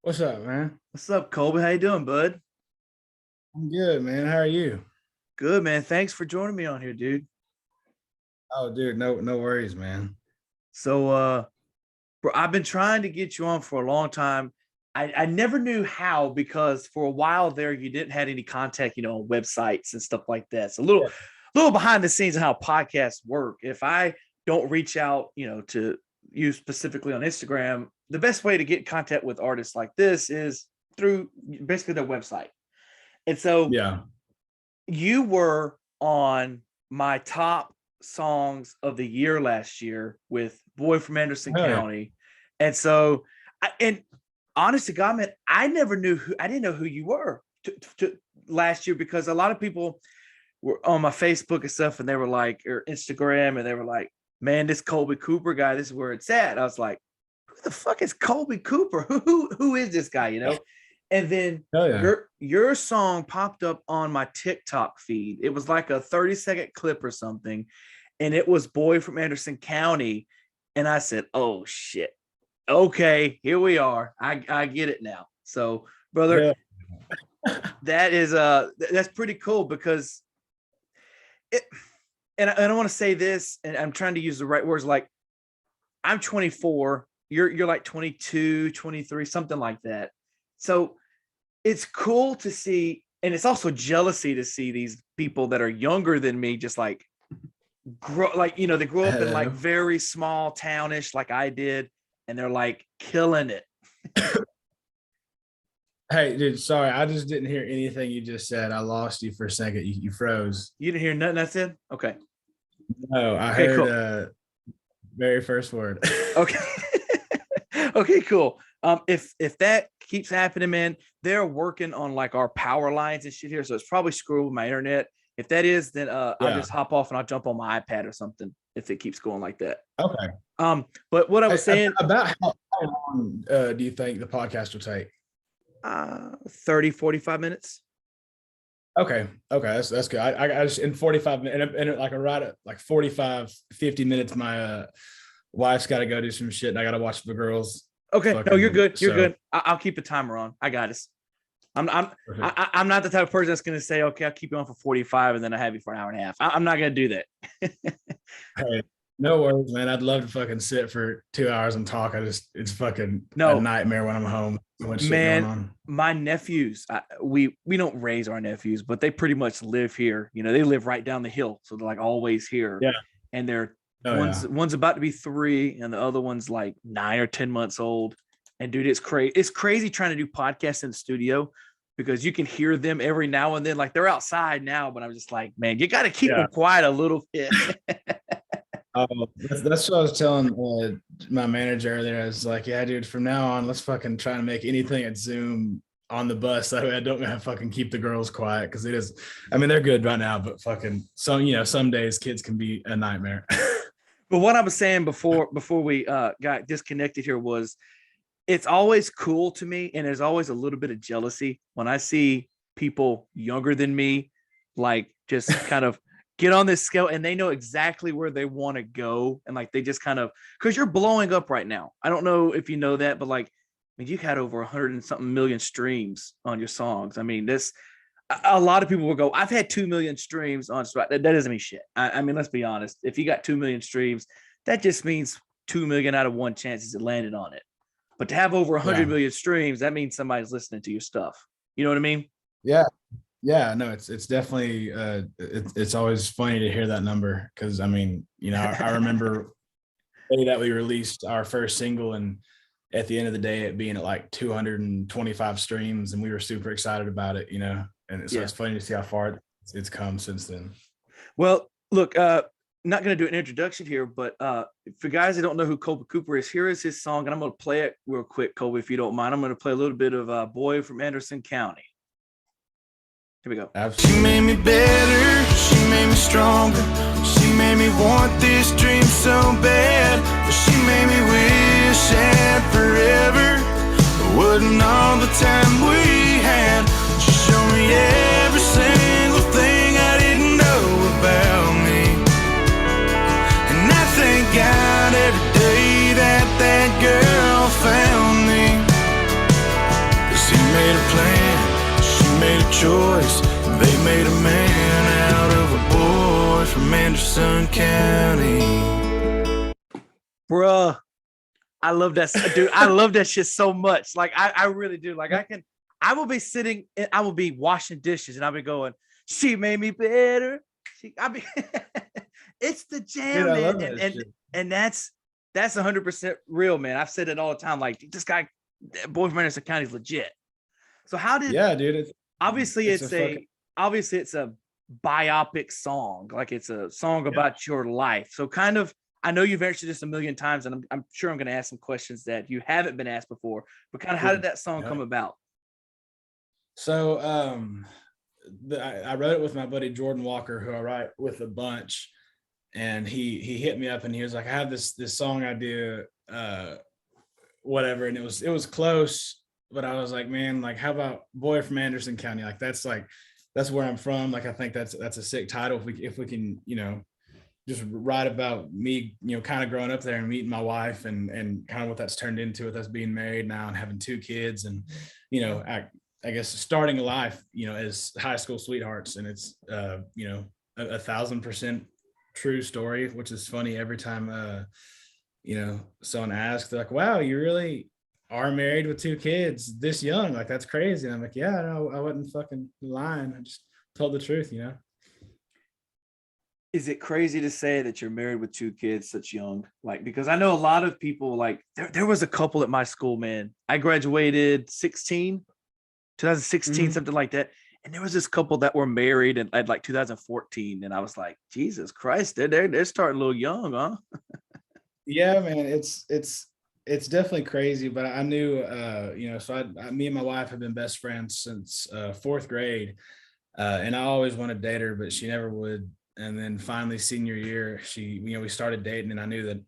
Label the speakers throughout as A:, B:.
A: What's up, man?
B: What's up, Colby? How you doing, bud?
A: I'm good, man. How are you?
B: Good, man. Thanks for joining me on here, dude.
A: Oh, dude, no worries, man.
B: So, bro, I've been trying to get you on for a long time. I never knew how because for a while there you didn't have any contact, on websites and stuff like that. So
A: Yeah.
B: little behind the scenes of how podcasts work. If I don't reach out, to you specifically on Instagram, the best way to get in contact with artists like this is through basically their website. And so
A: Yeah.
B: you were on my top songs of the year last year with Boy from Anderson
A: Oh, yeah.
B: County. And so, and honest to God, man, I didn't know who you were last year because a lot of people were on my Facebook and stuff and they were like, or Instagram, and they were like, man, this Kolby Cooper guy, this is where it's at. I was like, who the fuck is Kolby Cooper? Who is this guy, And then
A: Oh, yeah.
B: your song popped up on my TikTok feed. It was like a 30-second clip or something. And it was Boy from Anderson County. And I said, oh shit. Okay, here we are. I get it now. So, brother, that's pretty cool because and I don't want to say this, and I'm trying to use the right words. Like, I'm 24, you're like 22, 23, something like that. So it's cool to see, and it's also jealousy to see these people that are younger than me just like grow, like, they grew up in like very small townish like I did, and they're like killing it.
A: Hey, dude, sorry, I just didn't hear anything you just said. I lost you for a second. You froze.
B: You didn't hear nothing I said? Okay.
A: No, I heard very first word.
B: Okay. Okay, cool. If that keeps happening, man, they're working on like our power lines and shit here, so it's probably screwed with my internet. If that is, then I'll just hop off and I'll jump on my iPad or something if it keeps going like that.
A: Okay.
B: But what I was saying
A: about how long do you think the podcast will take?
B: 30, 45 minutes.
A: Okay, that's good. I just in 45 minutes and like right at like 45, 50 minutes, my wife's got to go do some shit and I got to watch the girls.
B: Okay, no, you're good. You're good. I'll keep the timer on. I got us. I'm not the type of person that's going to say, okay, I'll keep you on for 45 and then I have you for an hour and a half. I'm not going to do that.
A: Hey, no worries, man. I'd love to fucking sit for 2 hours and talk. It's fucking a nightmare when I'm home.
B: Man, my nephews, we don't raise our nephews, but they pretty much live here. They live right down the hill, so they're like always here.
A: Yeah,
B: and they're one's about to be 3, and the other one's like 9 or 10 months old. And dude, it's crazy. It's crazy trying to do podcasts in the studio because you can hear them every now and then. Like they're outside now, but I'm just like, man, you got to keep them quiet a little bit.
A: That's what I was telling my manager earlier. I was like, yeah, dude, from now on, let's fucking try to make anything at Zoom on the bus. That way I don't have to fucking keep the girls quiet because it is, I mean, they're good right now, but fucking some days kids can be a nightmare.
B: But what I was saying before we got disconnected here was it's always cool to me, and there's always a little bit of jealousy when I see people younger than me, like just kind of get on this scale and they know exactly where they want to go. And like, they just kind of, cause you're blowing up right now. I don't know if you know that, but like, I mean, you had over 100 and something million streams on your songs. I mean, a lot of people will go, I've had 2 million streams on Spotify. That doesn't mean shit. I mean, let's be honest. If you got 2 million streams, that just means 2 million out of 1 chances it landed on it. But to have over 100 million streams, that means somebody's listening to your stuff. You know what I mean?
A: Yeah, no, it's definitely it's always funny to hear that number because I mean, I remember the day that we released our first single, and at the end of the day, it being at like 225 streams, and we were super excited about it, and it's funny to see how far it's come since then.
B: Well, look, not going to do an introduction here, but for guys that don't know who Kolby Cooper is, here is his song, and I'm going to play it real quick, Kolby, if you don't mind. I'm going to play a little bit of Boy from Anderson County. Here we go.
C: She made me better, she made me stronger, she made me want this dream so bad, but she made me wish that forever it wasn't all the time we had. She made a man out of a boy from Anderson County.
B: Bruh, I love that, dude. I love that shit so much. Like I really do. Like I will be sitting, I will be washing dishes, and I'll be going, "She made me better." I'll be, it's the jam,
A: Dude, I
B: man,
A: love that shit.
B: and that's 100% real, man. I've said it all the time. Like this guy, Boy from Anderson County is legit. So how did?
A: Yeah, dude.
B: Obviously, it's a biopic song. Like it's a song about your life. So kind of, I know you've answered this a million times, and I'm sure I'm going to ask some questions that you haven't been asked before. But kind of, how did that song come about?
A: So I wrote it with my buddy Jordan Walker, who I write with a bunch, and he hit me up and he was like, I have this song idea, whatever, and it was close, but I was like, man, like how about Boy from Anderson County? Like that's where I'm from. Like I think that's a sick title if we can, you know, just write about me, you know, kind of growing up there and meeting my wife and kind of what that's turned into with us being married now and having 2 kids and, you know, I guess starting a life, you know, as high school sweethearts. And it's, you know, 1,000% true story, which is funny every time, you know, someone asks, they're like, wow, you really are married with 2 kids this young. Like, that's crazy. And I'm like, yeah, no, I wasn't fucking lying. I just told the truth, you know?
B: Is it crazy to say that you're married with 2 kids such young? Like, because I know a lot of people, like there was a couple at my school, man. I graduated 2016, something like that. And there was this couple that were married at like 2014. And I was like, Jesus Christ, they're starting a little young, huh?
A: Yeah, man, it's definitely crazy, but I knew, you know, so me and my wife have been best friends since 4th grade. And I always wanted to date her, but she never would. And then finally senior year, we started dating, and I knew that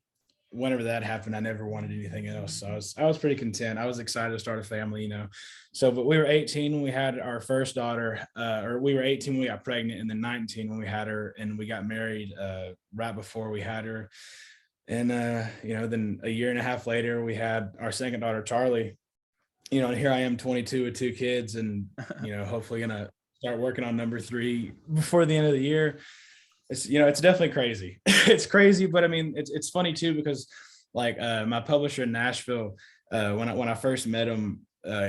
A: whenever that happened, I never wanted anything else. So I was pretty content. I was excited to start a family, you know. So, but we were 18 when we had our first daughter, or we were 18 when we got pregnant, and then 19 when we had her, and we got married right before we had her. And, you know, then a year and a half later, we had our second daughter, Charlie, you know, and here I am 22 with 2 kids and, you know, hopefully going to start working on number 3 before the end of the year. It's, you know, it's definitely crazy. It's crazy, but I mean, it's funny too, because like my publisher in Nashville, when I first met him,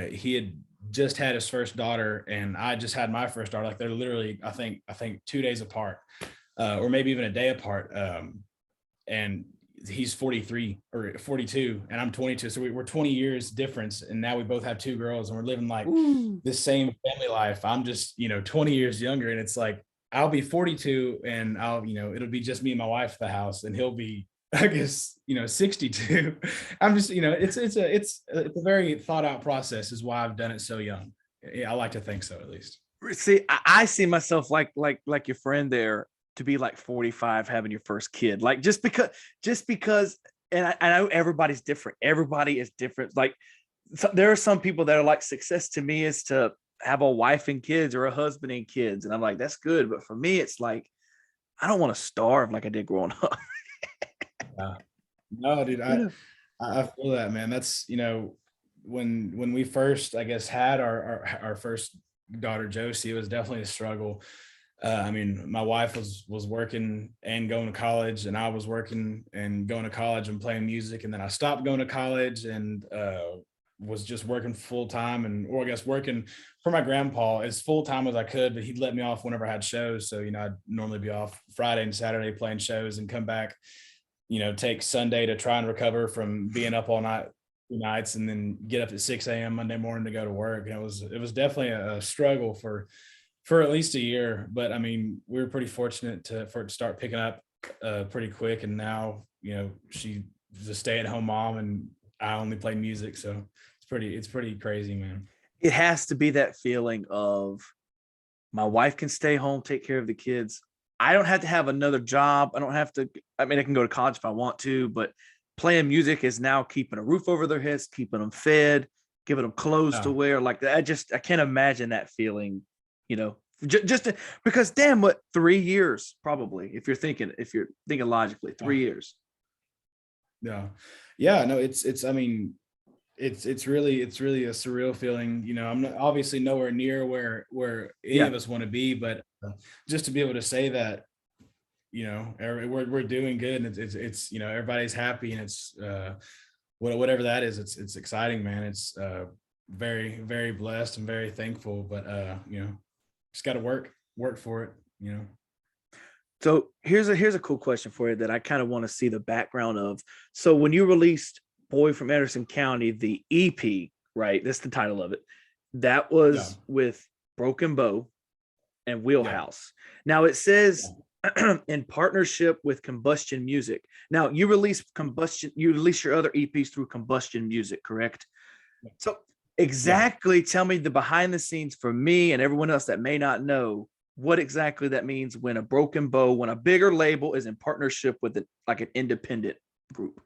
A: he had just had his first daughter, and I just had my first daughter. Like they're literally, I think 2 days apart, or maybe even a day apart. And he's 43 or 42, and I'm 22, so we're 20 years difference, and now we both have 2 girls, and we're living like the same family life. I'm just, you know, 20 years younger, and it's like I'll be 42 and you know, it'll be just me and my wife at the house, and he'll be, I guess, you know, 62. I'm just, you know, it's a very thought out process is why I've done it so young. I like to think so, at least.
B: See, I see myself like your friend there to be like 45 having your first kid. Like just because, and I know everybody's different. Everybody is different. Like there are some people that are like, success to me is to have a wife and kids or a husband and kids. And I'm like, that's good. But for me, it's like, I don't want to starve like I did growing up.
A: No, dude, I feel that, man. That's, you know, when we first, I guess, had our first daughter, Josie, it was definitely a struggle. I mean, my wife was working and going to college, and I was working and going to college and playing music. And then I stopped going to college and was just working full time, or I guess working for my grandpa as full time as I could, but he'd let me off whenever I had shows. So, you know, I'd normally be off Friday and Saturday playing shows and come back, you know, take Sunday to try and recover from being up all night, 2 nights, and then get up at 6 a.m. Monday morning to go to work. And it was definitely a struggle for at least a year. But I mean, we were pretty fortunate for it to start picking up pretty quick. And now, you know, she's a stay-at-home mom, and I only play music. So it's pretty crazy, man.
B: It has to be that feeling of my wife can stay home, take care of the kids. I don't have to have another job. I mean, I can go to college if I want to, but playing music is now keeping a roof over their heads, keeping them fed, giving them clothes to wear. Like I can't imagine that feeling, you know, just because damn, what, 3 years probably, if you're thinking logically, 3 years.
A: Yeah. No, it's, I mean, it's really a surreal feeling. You know, I'm not, obviously nowhere near where any of us want to be, but just to be able to say that, you know, we're doing good, and it's you know, everybody's happy, and it's whatever that is, it's exciting, man. It's very, very blessed and very thankful, but you know, just got to work for it, you know.
B: So here's a cool question for you that I kind of want to see the background of. So when you released Boy from Anderson County, the EP, right? That's the title of it. That was with Broken Bow and Wheelhouse. Now it says in partnership with Combustion Music. Now you release your other EPs through Combustion Music, correct? So exactly tell me the behind the scenes for me and everyone else that may not know what exactly that means when a Broken Bow, when a bigger label is in partnership with like an independent group.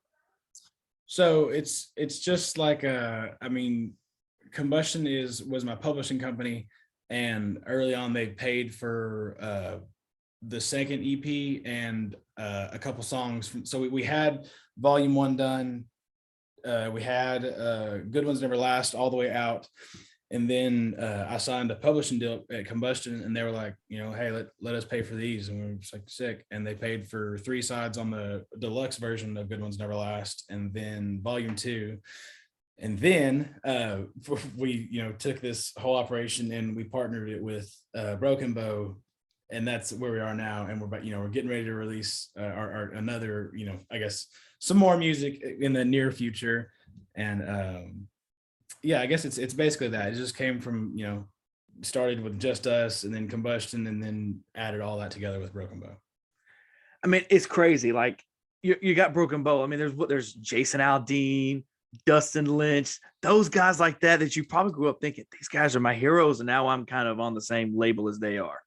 A: So it's just like I mean, Combustion was my publishing company, and early on they paid for the second EP and a couple songs. So we had volume 1 done. We had Good Ones Never Last all the way out. And then I signed a publishing deal at Combustion, and they were like, you know, hey, let us pay for these. And we were just like, sick. And they paid for 3 sides on the deluxe version of Good Ones Never Last, and then volume 2. And then we, you know, took this whole operation and we partnered it with Broken Bow, and that's where we are now. And we're, you know, we're getting ready to release our another, you know, I guess some more music in the near future. And yeah, I guess it's basically that. It just came from, you know, started with just us, and then Combustion, and then added all that together with Broken Bow.
B: I mean, it's crazy. Like you got Broken Bow. I mean, there's Jason Aldean, Dustin Lynch, those guys like that you probably grew up thinking these guys are my heroes, and now I'm kind of on the same label as they are.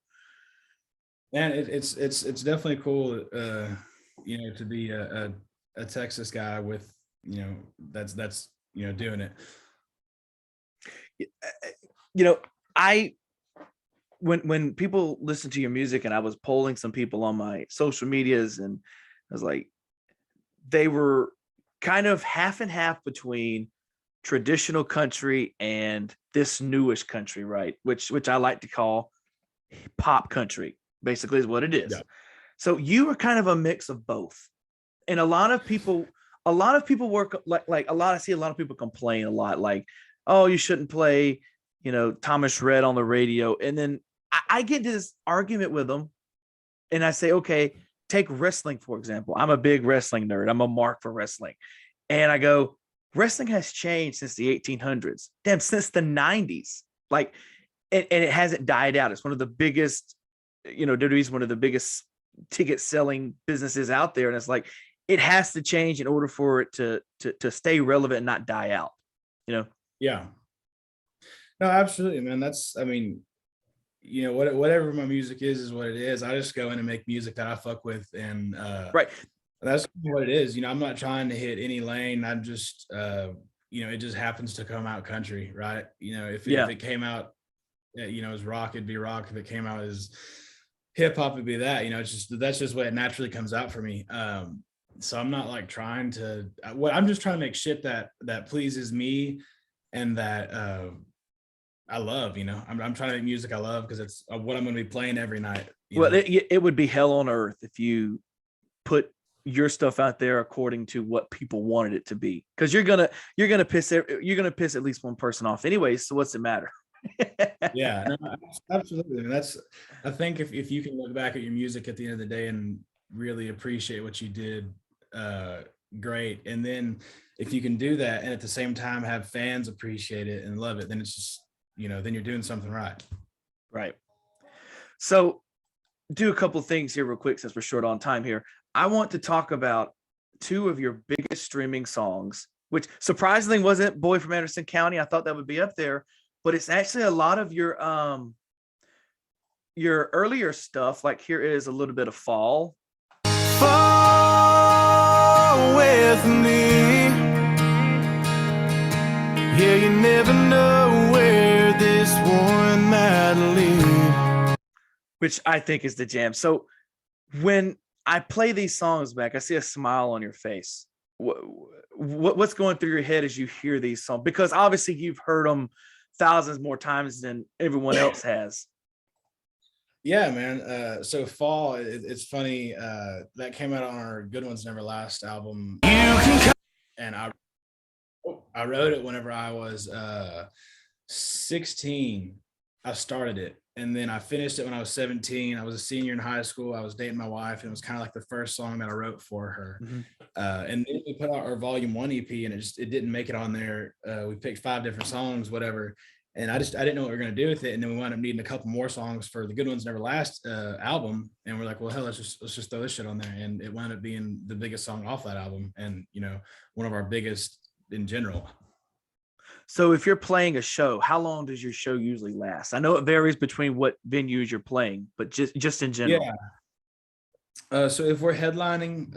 A: And it's definitely cool, you know, to be a Texas guy with, you know, that's you know, doing it.
B: You know, when people listen to your music, and I was polling some people on my social medias, and I was like, they were kind of half and half between traditional country and this newish country, right? Which I like to call pop country, basically is what it is. Yeah. So you were kind of a mix of both. And a lot of people work like I see a lot of people complain a lot, like, oh, you shouldn't play, you know, Thomas Rhett on the radio. And then I get into this argument with them, and I say, okay, take wrestling, for example. I'm a big wrestling nerd. I'm a mark for wrestling. And I go, wrestling has changed since the 1800s. Damn, since the 90s. Like, and it hasn't died out. It's one of the biggest, you know, WWE's one of the biggest ticket selling businesses out there. And it's like, it has to change in order for it to stay relevant and not die out, you know?
A: Yeah. No, absolutely, man. I mean, you know, whatever my music is what it is. I just go in and make music that I fuck with, and
B: right.
A: That's what it is. You know, I'm not trying to hit any lane. I'm just you know, it just happens to come out country, right? You know, if it came out, you know, as rock, it'd be rock. If it came out as hip hop, it'd be that. You know, that's just what it naturally comes out for me. So I'm not like trying to. I'm just trying to make shit that pleases me, and that I love. You know, I'm trying to make music I love, because it's what I'm going to be playing every night.
B: Well, it would be hell on earth if you put your stuff out there according to what people wanted it to be, because you're gonna piss at least one person off anyway. So what's it matter?
A: Yeah, no, absolutely. And I think if you can look back at your music at the end of the day and really appreciate what you did, great. And then if you can do that and at the same time have fans appreciate it and love it, then it's just, you know, then you're doing something right.
B: Right. So do a couple of things here real quick, since we're short on time here. I want to talk about 2 of your biggest streaming songs, which surprisingly wasn't Boy from Anderson County. I thought that would be up there, but it's actually a lot of your earlier stuff. Like, here is a little bit of Fall.
C: Fall with me. Yeah, you never know where this one might lead.
B: Which I think is the jam. So when I play these songs back, I see a smile on your face. what's going through your head as you hear these songs? Because obviously you've heard them thousands more times than everyone else has.
A: Yeah, man. So Fall, it's funny. That came out on our Good Ones Never Last album. And I wrote it whenever I was 16. I started it, and then I finished it when I was 17. I was a senior in high school. I was dating my wife, and it was kind of like the first song that I wrote for her.
B: Mm-hmm.
A: And then we put out our Volume 1 EP, and it didn't make it on there. We picked 5 different songs, whatever. And I didn't know what we were gonna do with it. And then we wound up needing a couple more songs for the Good Ones Never Last album. And we're like, well, hell, let's just throw this shit on there. And it wound up being the biggest song off that album, and one of our biggest in general.
B: So if you're playing a show, how long does your show usually last? I know it varies between what venues you're playing, but just in general.
A: Yeah. So if we're headlining,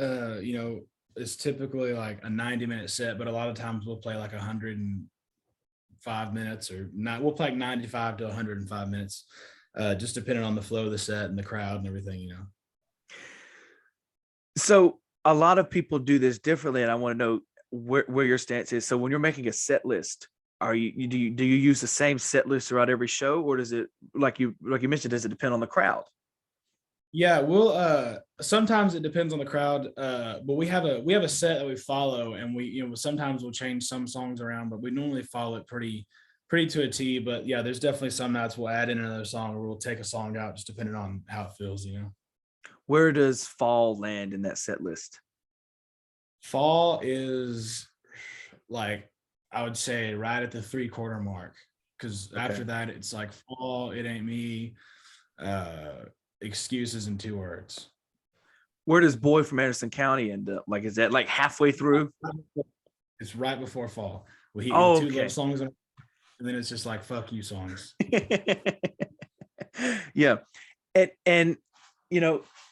A: it's typically like a 90-minute set, but a lot of times we'll play like 105 minutes, or not. We'll play like 95 to 105 minutes, just depending on the flow of the set and the crowd and everything,
B: So a lot of people do this differently, and I want to know where your stance is. So when you're making a set list, do you use the same set list throughout every show, or does it, like you mentioned, does it depend on the crowd?
A: Yeah, we'll sometimes it depends on the crowd, but we have a set that we follow, and we sometimes we'll change some songs around, but we normally follow it pretty to a T. But yeah, there's definitely some nights we'll add in another song, or we'll take a song out, just depending on how it feels.
B: Where does Fall land in that set list?
A: Fall is, like, I would say right at the 3/4 mark, because after that it's like Fall, It Ain't Me, Excuses, and 2 Words.
B: Where does Boy from Anderson County end up? Like, is that like halfway through?
A: It's right before Fall. We hit 2 love songs, and then it's just like fuck you songs.
B: Yeah, and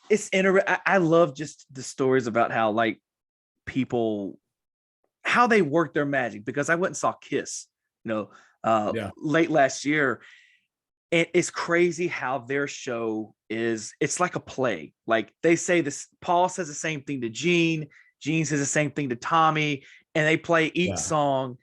B: it's interesting. I love just the stories about how, like, people, how they work their magic, because I went and saw Kiss late last year, and it's crazy how their show it's like a play. Like, they say this, Paul says the same thing to Gene says the same thing to Tommy, and they play each song.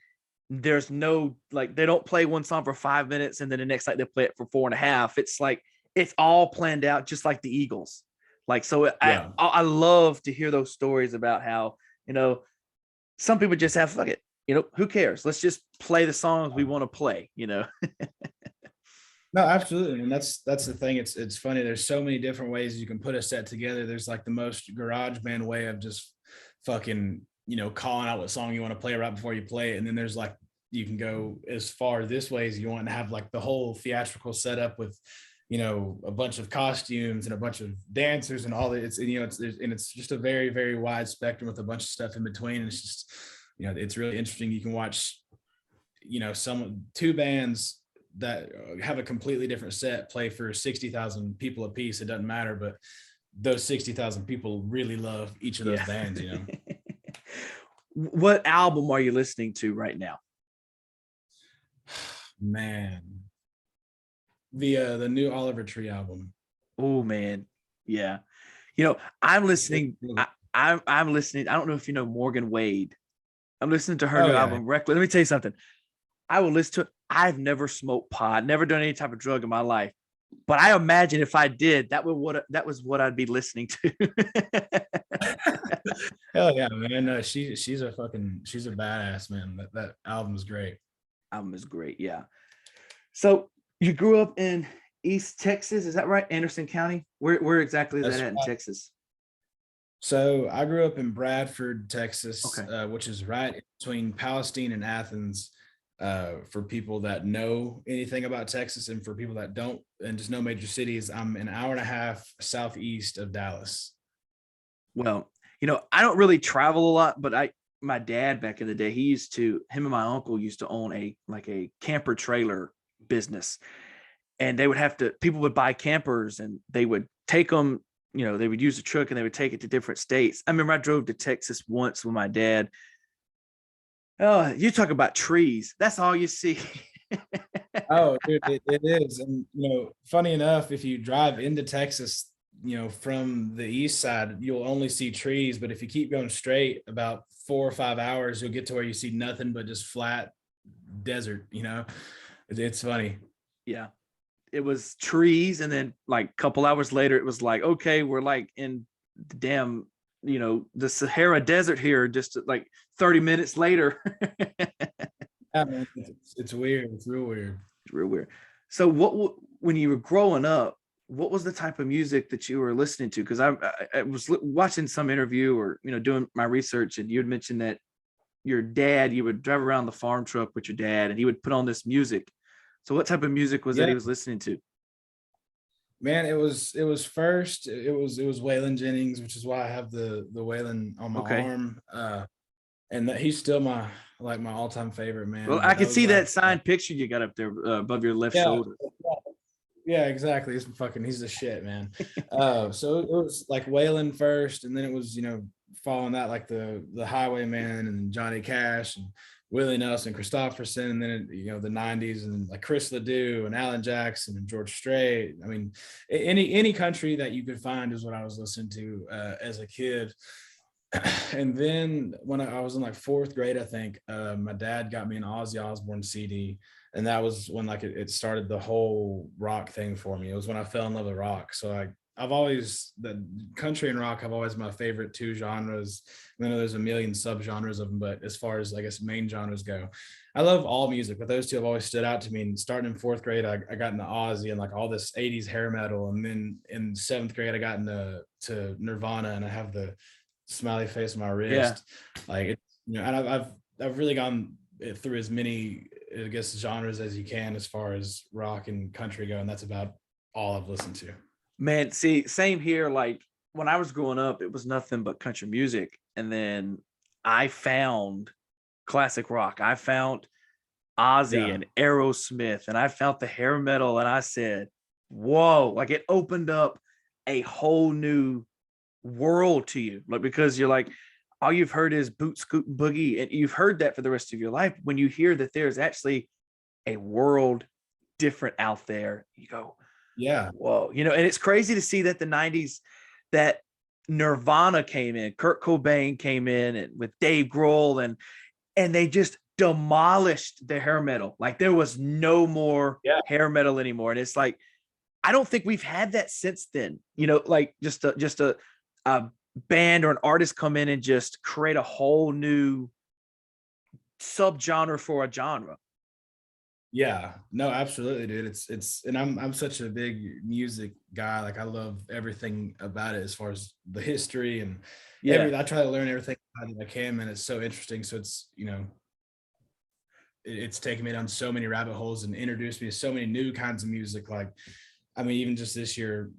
B: There's no, like, they don't play one song for 5 minutes and then the next night they play it for 4.5. It's like, it's all planned out, just like the Eagles. Like, so I love to hear those stories about how, some people just have, fuck it, who cares? Let's just play the songs we want to play, No,
A: absolutely. And that's the thing. It's funny. There's so many different ways you can put a set together. There's like the most garage band way of just fucking, calling out what song you want to play right before you play it. And then there's like, you can go as far this way as you want to have like the whole theatrical setup with, a bunch of costumes and a bunch of dancers and all that. It's just a very, very wide spectrum with a bunch of stuff in between. And it's just, it's really interesting. You can watch, 2 bands that have a completely different set play for 60,000 people a piece. It doesn't matter, but those 60,000 people really love each of those bands,
B: What album are you listening to right now?
A: Man, the new Oliver Tree album.
B: Oh man, yeah. I'm listening. I'm listening. I don't know if you know Morgan Wade. I'm listening to her new album, Reckless. Let me tell you something. I will listen to it. I've never smoked pot, never done any type of drug in my life, but I imagine if I did, that was what I'd be listening to.
A: Hell yeah, man. She's a badass, man. That album is great.
B: Album is great, yeah. So you grew up in East Texas, is that right? Anderson County? Where exactly is that at in Texas?
A: So I grew up in Bradford, Texas, which is right between Palestine and Athens. For people that know anything about Texas, and for people that don't and just know major cities, I'm an hour and a half southeast of Dallas.
B: Well, I don't really travel a lot, but my dad back in the day, him and my uncle used to own a camper trailer business, and people would buy campers and they would take them, they would use the truck and they would take it to different states. I remember I drove to Texas once with my dad. Oh, you talk about trees. That's all you see.
A: Oh, dude, it is. And, funny enough, if you drive into Texas, from the east side, you'll only see trees, but if you keep going straight about 4 or 5 hours, you'll get to where you see nothing but just flat desert. It's funny.
B: Yeah. It was trees, and then like a couple hours later, it was like, okay, we're like in the damn, the Sahara Desert here, just like 30 minutes later.
A: Yeah, man, it's weird. It's real weird.
B: It's real weird. So when you were growing up, what was the type of music that you were listening to? Because I was watching some interview or, doing my research, and you had mentioned that your dad, you would drive around the farm truck with your dad and he would put on this music. So what type of music was that he was listening to?
A: Man, it was Waylon Jennings, which is why I have the Waylon on my arm. And that he's still my all-time favorite, man.
B: Well, I can see that signed picture you got up there above your left shoulder.
A: Yeah, exactly. He's the shit, man. So it was like Waylon first, and then it was, following that like the Highwayman and Johnny Cash and Willie Nelson, Christopherson, and then the 90s, and like Chris Ledoux and Alan Jackson and George Strait. I mean, any country that you could find is what I was listening to as a kid. And then when I was in like 4th grade, I think my dad got me an Ozzy Osbourne CD, and that was when like it started the whole rock thing for me. It was when I fell in love with rock. So the country and rock have always my favorite 2 genres. I know there's a million subgenres of them, but as far as I guess main genres go, I love all music, but those 2 have always stood out to me. And starting in 4th grade, I got into Ozzy and like all this 80s hair metal, and then in 7th grade I got into Nirvana, and I have the smiley face on my wrist. Like and I've really gone through as many, I guess, genres as you can as far as rock and country go, and that's about all I've listened to.
B: Man, see, same here. Like when I was growing up, it was nothing but country music. And then I found classic rock. I found Ozzy and Aerosmith, and I found the hair metal, and I said, whoa, like it opened up a whole new world to you. Like, because you're like, all you've heard is boot scoot boogie, and you've heard that for the rest of your life. When you hear that there's actually a world different out there, you go,
A: yeah,
B: whoa, and it's crazy to see that the 90s, that Nirvana came in, Kurt Cobain came in, and with Dave Grohl, and they just demolished the hair metal. Like there was no more hair metal anymore. And it's like, I don't think we've had that since then, like just a band or an artist come in and just create a whole new subgenre for a genre.
A: Yeah, no, absolutely, dude. It's and I'm such a big music guy. Like I love everything about it as far as the history and I try to learn everything I can, and it's so interesting. So it's it's taken me down so many rabbit holes and introduced me to so many new kinds of music. Like, I mean, even just this year,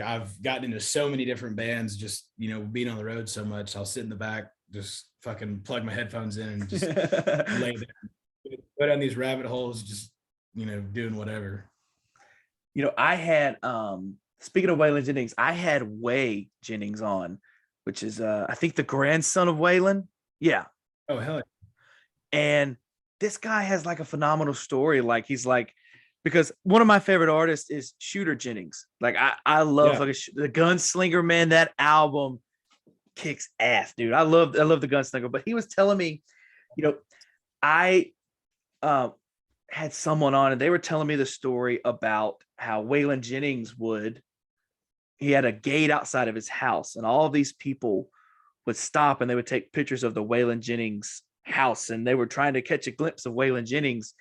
A: I've gotten into so many different bands. Just being on the road so much, I'll sit in the back, just fucking plug my headphones in and just lay there. Go down these rabbit holes, just doing whatever.
B: I had speaking of Waylon Jennings, I had Way Jennings on, which is I think the grandson of Waylon. Yeah.
A: Oh, hell yeah.
B: And this guy has like a phenomenal story. Like he's like, because one of my favorite artists is Shooter Jennings. Like I love the Gunslinger, man. That album kicks ass, dude. I love the Gunslinger. But he was telling me, I had someone on, and they were telling me the story about how Waylon Jennings he had a gate outside of his house, and all of these people would stop and they would take pictures of the Waylon Jennings house, and they were trying to catch a glimpse of Waylon Jennings,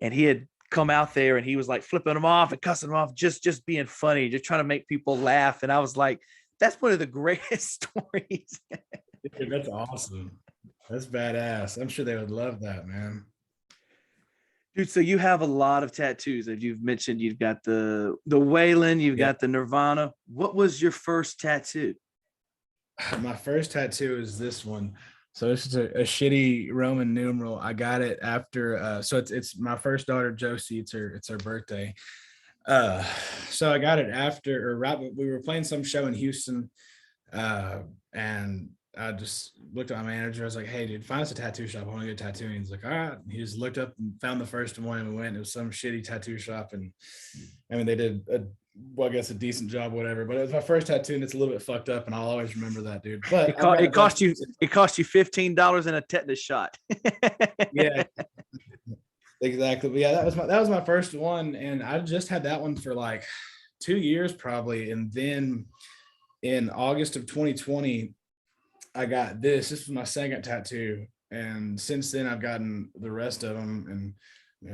B: and he had come out there and he was like flipping them off and cussing them off, just being funny, just trying to make people laugh. And I was like, that's one of the greatest stories.
A: Dude, that's awesome. That's badass. I'm sure they would love that, man.
B: Dude, so you have a lot of tattoos. As you've mentioned, you've got the Waylon, you've got the Nirvana. What was your first tattoo?
A: My first tattoo is this one. So this is a shitty Roman numeral. I got it after so it's my first daughter Josie. It's her birthday. So I got it after, or right, we were playing some show in Houston, and I just looked at my manager. I was like, "Hey, dude, find us a tattoo shop. I want to get tattooing." He's like, "All right." He just looked up and found the first one, and we went. It was some shitty tattoo shop, and I mean, they did well, I guess a decent job, whatever. But it was my first tattoo, and it's a little bit fucked up, and I'll always remember that, dude. But
B: It cost you $15 and a tetanus shot.
A: Yeah, exactly. But yeah, that was my first one, and I just had that one for like 2 years probably, and then in August of 2020, I got this. This was my second tattoo, and since then I've gotten the rest of them, and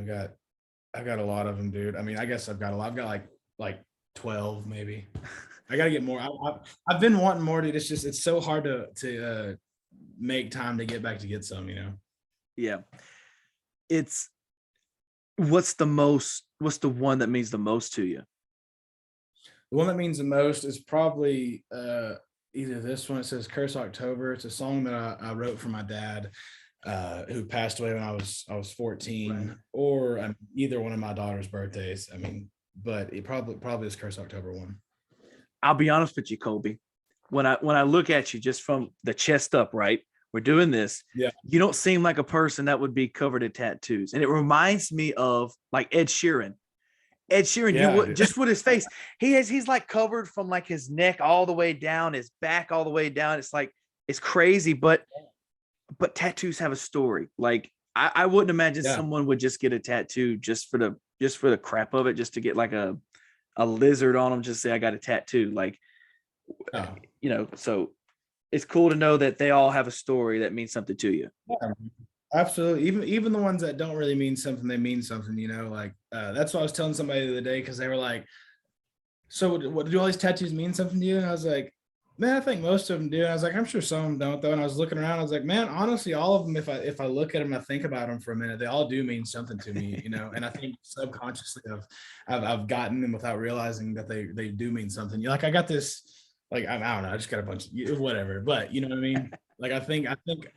A: I've got a lot of them, dude. I mean, I guess I've got a lot. I've got like 12 maybe. I got to get more. I've been wanting more, dude. It's so hard to make time to get back to get some, you know.
B: Yeah. What's the one that means the most to you?
A: The one that means the most is probably either this one. It says Curse October. It's a song that I wrote for my dad, who passed away when I was 14, right. Or either one of my daughter's birthdays. I mean, but it probably is Curse October one.
B: I'll be honest with you, Kolby. When I look at you just from the chest up, right? We're doing this.
A: Yeah.
B: You don't seem like a person that would be covered in tattoos. And it reminds me of like Ed Sheeran. Yeah, just with his face, he's like covered from like his neck all the way down, his back all the way down. It's like, it's crazy, but tattoos have a story. Like I wouldn't imagine someone would just get a tattoo just for the crap of it, just to get like a lizard on them, just say I got a tattoo. Like, you know, so it's cool to know that they all have a story that means something to you.
A: Yeah, absolutely. Even the ones that don't really mean something, they mean something, you know, like that's what I was telling somebody the other day, because they were like, so what do all these tattoos mean something to you? And I was like, man, I think most of them do. And I was like, I'm sure some of them don't though. And I was looking around, I was like, man, honestly, all of them, if I look at them, I think about them for a minute, they all do mean something to me, you know. And I think subconsciously I've gotten them without realizing that they do mean something. You're like, I got this, like, I don't know, I just got a bunch of whatever, but you know what I mean? Like, I think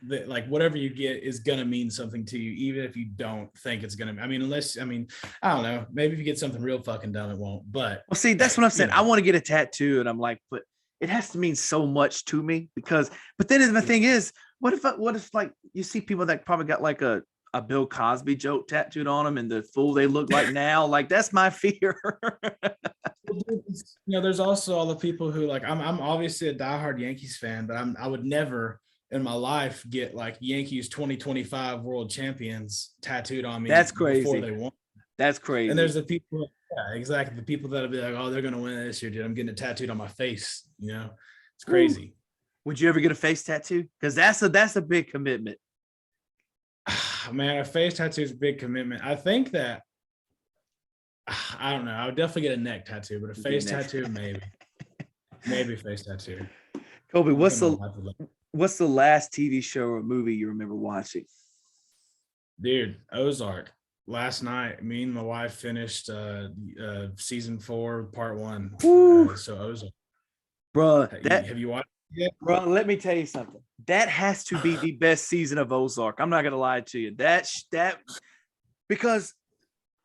A: that like whatever you get is gonna mean something to you, even if you don't think it's gonna. I mean, I don't know. Maybe if you get something real fucking dumb, it won't. But
B: well, see, that's what I'm saying. I want to get a tattoo, and I'm like, but it has to mean so much to me because. But then the thing is, what if like you see people that probably got like a Bill Cosby joke tattooed on them, and the fool they look like now? Like that's my fear.
A: You know, there's also all the people who like. I'm obviously a diehard Yankees fan, but I would never in my life get like Yankees 2025 world champions tattooed on me.
B: That's crazy.
A: Before they won.
B: That's crazy.
A: And there's the people, yeah, exactly. The people that'll be like, oh, they're gonna win this year, dude. I'm getting it tattooed on my face. You know, it's crazy.
B: Ooh. Would you ever get a face tattoo? Because that's a big commitment.
A: Man, a face tattoo is a big commitment. I think that I don't know. I would definitely get a neck tattoo, but a face tattoo, maybe a face tattoo.
B: Kolby, what's the last TV show or movie you remember watching?
A: Dude, Ozark. Last night, me and my wife finished season 4, part 1. So Ozark.
B: Bro,
A: have you watched it yet?
B: Bro, let me tell you something. That has to be the best season of Ozark. I'm not gonna lie to you. That because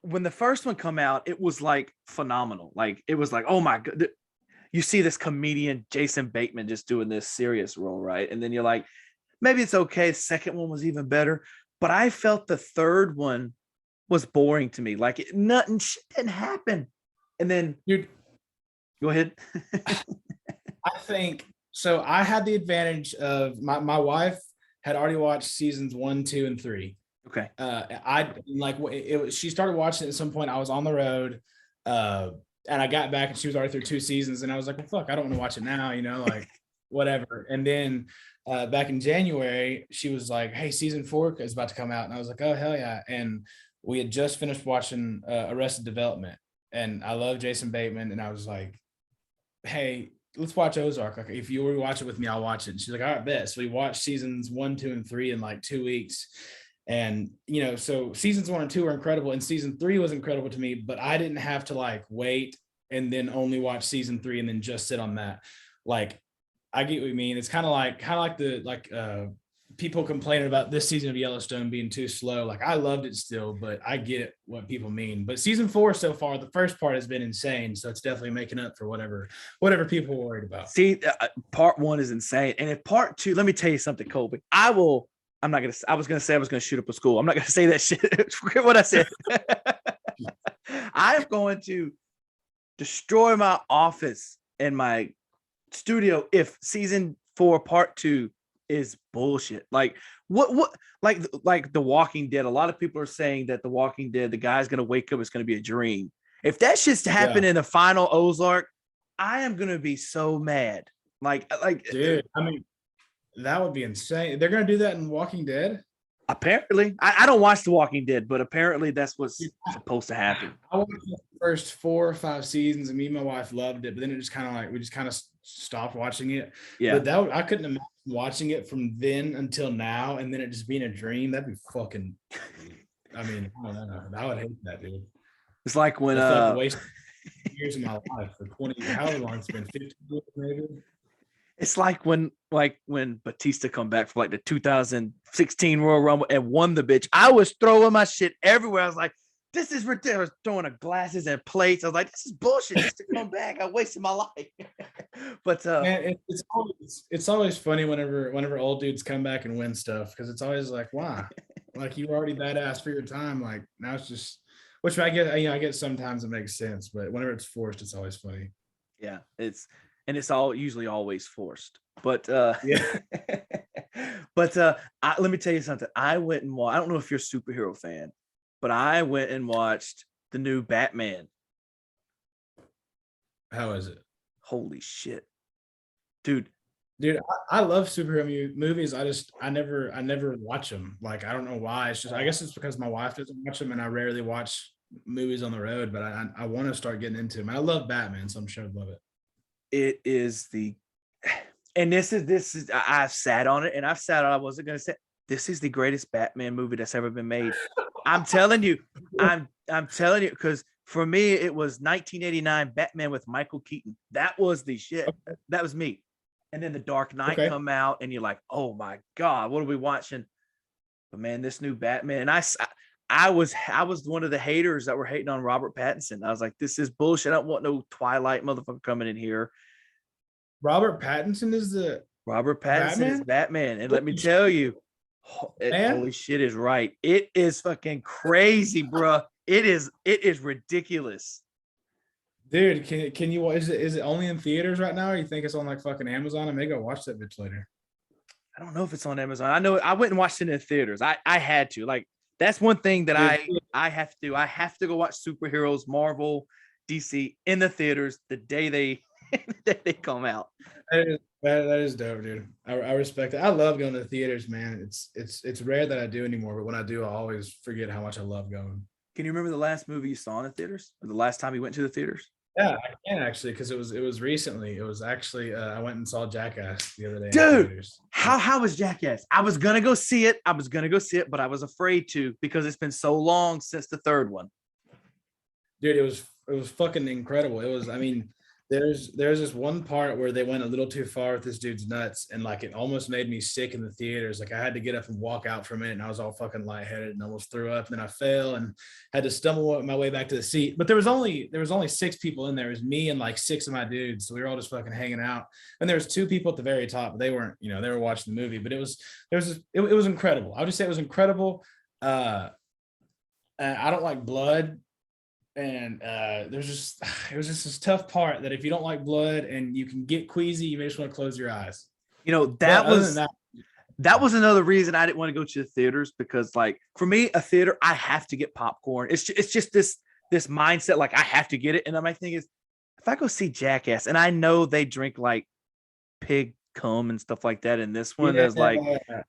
B: when the first one come out, it was like phenomenal. Like it was like, oh my god. You see this comedian Jason Bateman just doing this serious role, right? And then you're like, maybe it's okay. The second one was even better, but I felt the third one was boring to me. Like nothing shit didn't happen. And then go ahead.
A: I think so. I had the advantage of my wife had already watched seasons 1, 2, and 3.
B: Okay.
A: She started watching it at some point. I was on the road, and I got back and she was already through 2 seasons, and I was like, well, fuck, I don't want to watch it now, you know, like whatever. And then back in January, she was like, hey, season 4 is about to come out. And I was like, oh, hell yeah. And we had just finished watching Arrested Development, and I love Jason Bateman. And I was like, hey, let's watch Ozark. Like, if you watch it with me, I'll watch it. And she's like, all right, bet. So we watched seasons 1, 2, and 3 in like 2 weeks. And, you know, so seasons 1 and 2 were incredible, and season 3 was incredible to me, but I didn't have to like wait and then only watch season 3 and then just sit on that. Like, I get what you mean. It's kind of like people complaining about this season of Yellowstone being too slow. Like, I loved it still, but I get what people mean. But season 4 so far, the first part has been insane, so it's definitely making up for whatever people were worried about.
B: See, part 1 is insane, and if part 2, let me tell you something, Kolby. I was going to say I was going to shoot up a school. I'm not going to say that shit. Forget what I said. I am going to destroy my office and my studio if season 4 part 2 is bullshit. Like what like The Walking Dead. A lot of people are saying that The Walking Dead, the guy's gonna wake up, it's gonna be a dream. If that shit's to happen in the final Ozark, I am gonna be so mad. Like
A: dude, I mean, that would be insane. They're gonna do that in Walking Dead.
B: Apparently, I don't watch The Walking Dead, but apparently that's what's supposed to happen.
A: I watched the first 4 or 5 seasons, and me and my wife loved it. But then it just kind of like we just kind of stopped watching it.
B: Yeah,
A: but I couldn't imagine watching it from then until now, and then it just being a dream. That'd be fucking. I mean, I don't know. I would hate that, dude.
B: It's like when
A: wasted years of my life for 20. However long it's been, 50 years maybe.
B: It's like when Batista come back for like the 2016 Royal Rumble and won the bitch. I was throwing my shit everywhere. I was like, this is ridiculous. I was throwing glasses and plates. I was like, this is bullshit. Just to come back. I wasted my life. But
A: man, it's always funny whenever old dudes come back and win stuff, because it's always like, why? Like, you were already badass for your time. Like, now it's just, which I get sometimes it makes sense, but whenever it's forced, it's always funny.
B: Yeah, it's usually always forced. But
A: yeah.
B: But let me tell you something. I went and I don't know if you're a superhero fan, but I went and watched the new Batman.
A: How is it?
B: Holy shit, dude!
A: I love superhero movies. I never watch them. Like, I don't know why. It's just, I guess it's because my wife doesn't watch them, and I rarely watch movies on the road. But I want to start getting into them. I love Batman, so I'm sure I'd love it.
B: It is this is I've sat on it, and I've sat on. I wasn't gonna say this is the greatest Batman movie that's ever been made. I'm telling you, I'm telling you, because for me it was 1989 Batman with Michael Keaton. That was the shit. That was me. And then The Dark Knight come out, and you're like, oh my god, what are we watching? But man, this new Batman, and I was one of the haters that were hating on Robert Pattinson. I was like, this is bullshit. I don't want no Twilight motherfucker coming in here.
A: Robert Pattinson is
B: Batman. And let me tell you, holy shit is right. It is fucking crazy, bro. It is ridiculous.
A: Dude, can you, is it only in theaters right now, or you think it's on like fucking Amazon? I may go watch that bitch later.
B: I don't know if it's on Amazon. I know I went and watched it in theaters. I had to. Like, that's one thing that I have to do. I have to go watch superheroes, Marvel, DC in the theaters the day they come out.
A: That is dope, dude. I respect it. I love going to the theaters, man. It's rare that I do anymore, but when I do, I always forget how much I love going.
B: Can you remember the last movie you saw in the theaters, or the last time you went to the theaters?
A: Yeah, I can actually, because it was recently. It was actually I went and saw Jackass the other day.
B: Dude, how was Jackass? I was gonna go see it, but I was afraid to, because it's been so long since the third one.
A: Dude, it was fucking incredible. It was, I mean, there's this one part where they went a little too far with this dude's nuts, and like it almost made me sick in the theaters. Like, I had to get up and walk out for a minute, and I was all fucking lightheaded and almost threw up. And then I fell and had to stumble my way back to the seat. But there was only 6 people in there. It was me and like 6 of my dudes, so we were all just fucking hanging out. And there was 2 people at the very top. They weren't, they were watching the movie. But it was incredible. I would just say it was incredible. I don't like blood. And it was just this tough part that if you don't like blood and you can get queasy, you may just want to close your eyes.
B: That was another reason I didn't want to go to the theaters, because like for me, a theater, I have to get popcorn. It's just this mindset, like I have to get it. And my thing is, if I go see Jackass and I know they drink like pig cum and stuff like that, and this one is like,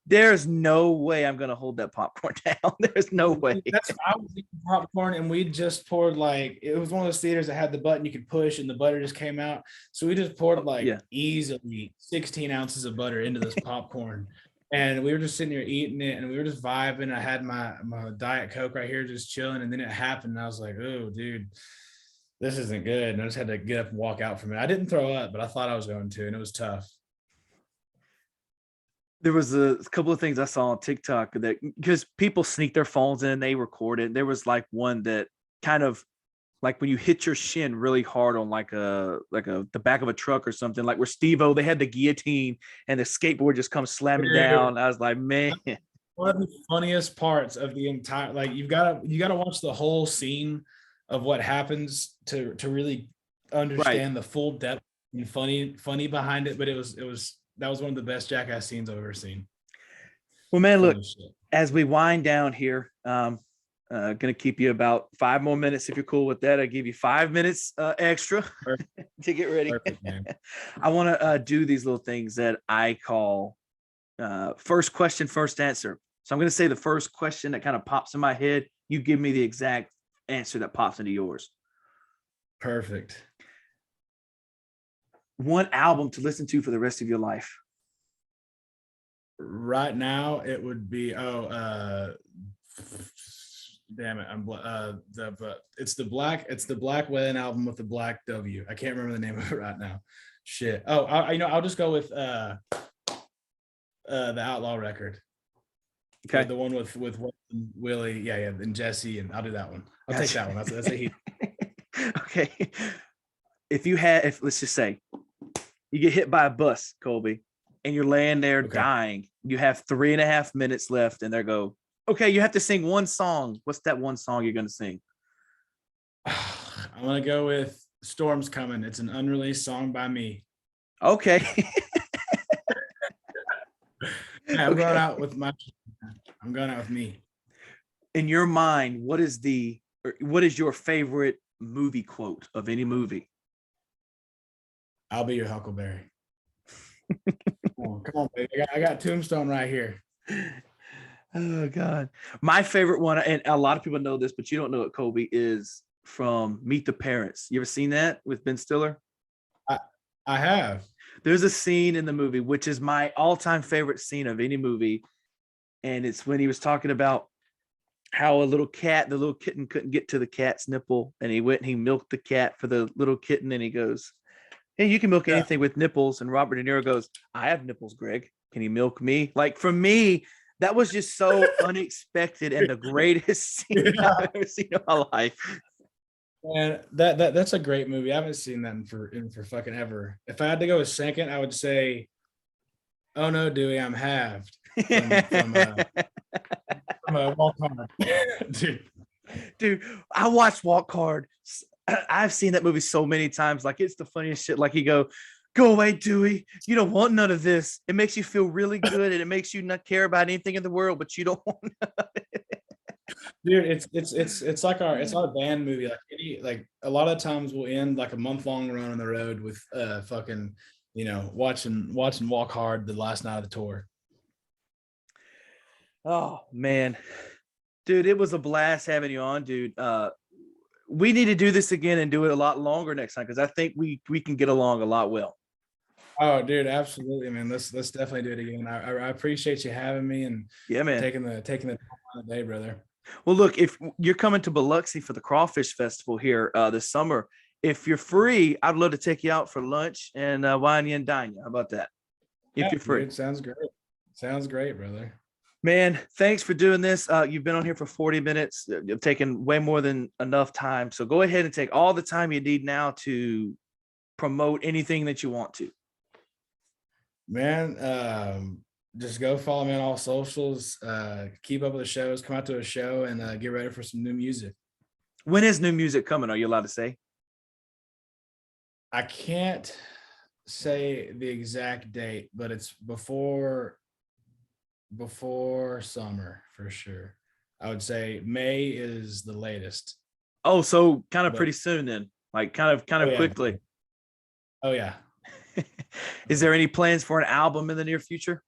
B: there's no way I'm gonna hold that popcorn down. There's no way.
A: I was eating popcorn, and we just poured, like, it was one of those theaters that had the button you could push and the butter just came out, so we just poured easily 16 ounces of butter into this popcorn. And we were just sitting here eating it, and we were just vibing. I had my Diet Coke right here just chilling, and then it happened, and I was like, oh dude, this isn't good. And I just had to get up and walk out from it. I didn't throw up, but I thought I was going to, and it was tough.
B: There was a couple of things I saw on TikTok that, because people sneak their phones in and they record it. There was like one that kind of like when you hit your shin really hard on the back of a truck or something, like where Steve-O, they had the guillotine and the skateboard just comes slamming down. I was like, man.
A: One of the funniest parts of the entire, like, you gotta watch the whole scene of what happens to really understand the full depth and funny behind it, but that was one of the best Jackass scenes I've ever seen.
B: Well, man, look, as we wind down here, gonna keep you about 5 more minutes if you're cool with that. I give you 5 minutes extra to get ready.
A: Perfect, man.
B: I want to do these little things that I call first question, first answer. So I'm going to say the first question that kind of pops in my head. You give me the exact answer that pops into yours.
A: Perfect.
B: One album to listen to for the rest of your life.
A: Right now, it would be damn it! It's the black Waylon album with the black W. I can't remember the name of it right now. Shit. Oh, I'll just go with the Outlaw record.
B: Okay.
A: The one with Willie, yeah, and Jesse, and I'll do that one. I'll take that one. That's a heat.
B: Okay. If let's just say you get hit by a bus, Kolby, and you're laying there dying, you have 3.5 minutes left, and they go, okay, you have to sing one song. What's that one song you're going to sing?
A: I'm going to go with Storm's Coming. It's an unreleased song by me.
B: Okay.
A: Yeah, I'm going out with me.
B: In your mind, what is your favorite movie quote of any movie?
A: I'll be your Huckleberry. Come on, baby. I got Tombstone right here.
B: Oh God. My favorite one, and a lot of people know this, but you don't know it, Kolby, is from Meet the Parents. You ever seen that with Ben Stiller?
A: I have.
B: There's a scene in the movie, which is my all-time favorite scene of any movie. And it's when he was talking about how the little kitten couldn't get to the cat's nipple. And he went and he milked the cat for the little kitten. And he goes, hey, you can milk anything with nipples. And Robert De Niro goes, I have nipples, Greg. Can you milk me? Like, for me, that was just so unexpected and the greatest scene I've ever seen in my life.
A: And that's a great movie. I haven't seen that in for fucking ever. If I had to go a second, I would say, "Oh no, Dewey, I'm halved." From Walk Hard.
B: Dude, I watched Walk Hard. I've seen that movie so many times. Like, it's the funniest shit. Like, go away, Dewey. You don't want none of this. It makes you feel really good, and it makes you not care about anything in the world, but you don't want none of it.
A: Dude, it's like our band movie. Like a lot of times we'll end like a month-long run on the road with fucking, watching Walk Hard the last night of the tour.
B: Oh man, dude, it was a blast having you on, dude. We need to do this again and do it a lot longer next time, because I think we can get along a lot well.
A: Oh, dude, absolutely, man. Let's definitely do it again. I appreciate you having me and
B: man,
A: taking the time of the day, brother.
B: Well, look, if you're coming to Biloxi for the Crawfish Festival here this summer, if you're free, I'd love to take you out for lunch and wine you and dine you. How about that? If you're free.
A: Dude, sounds great. Sounds great, brother.
B: Man, thanks for doing this. You've been on here for 40 minutes. You've taken way more than enough time. So go ahead and take all the time you need now to promote anything that you want to.
A: Man, just go follow me on all socials. Keep up with the shows. Come out to a show and get ready for some new music.
B: When is new music coming? Are you allowed to say?
A: I can't say the exact date, but it's before summer for sure. I would say May is the latest.
B: Oh, so kind of pretty soon then, like kind of quickly.
A: Oh yeah.
B: Is there any plans for an album in the near future?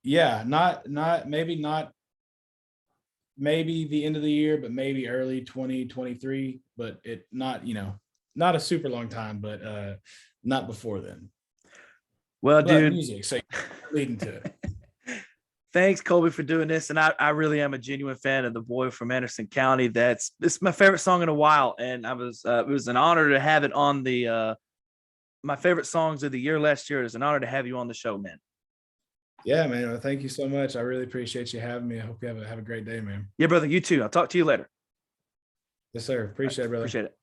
A: Yeah, maybe the end of the year, but maybe early 2023, but not a super long time, but not before then.
B: Well,
A: but
B: dude,
A: music, so leading to it.
B: Thanks, Kolby, for doing this. And I really am a genuine fan of the boy from Anderson County. This is my favorite song in a while. And it was an honor to have it on the my favorite songs of the year last year. It was an honor to have you on the show, man.
A: Yeah, man. Well, thank you so much. I really appreciate you having me. I hope you have a great day, man.
B: Yeah, brother. You too. I'll talk to you later.
A: Yes, sir. Appreciate it, brother.
B: Appreciate it.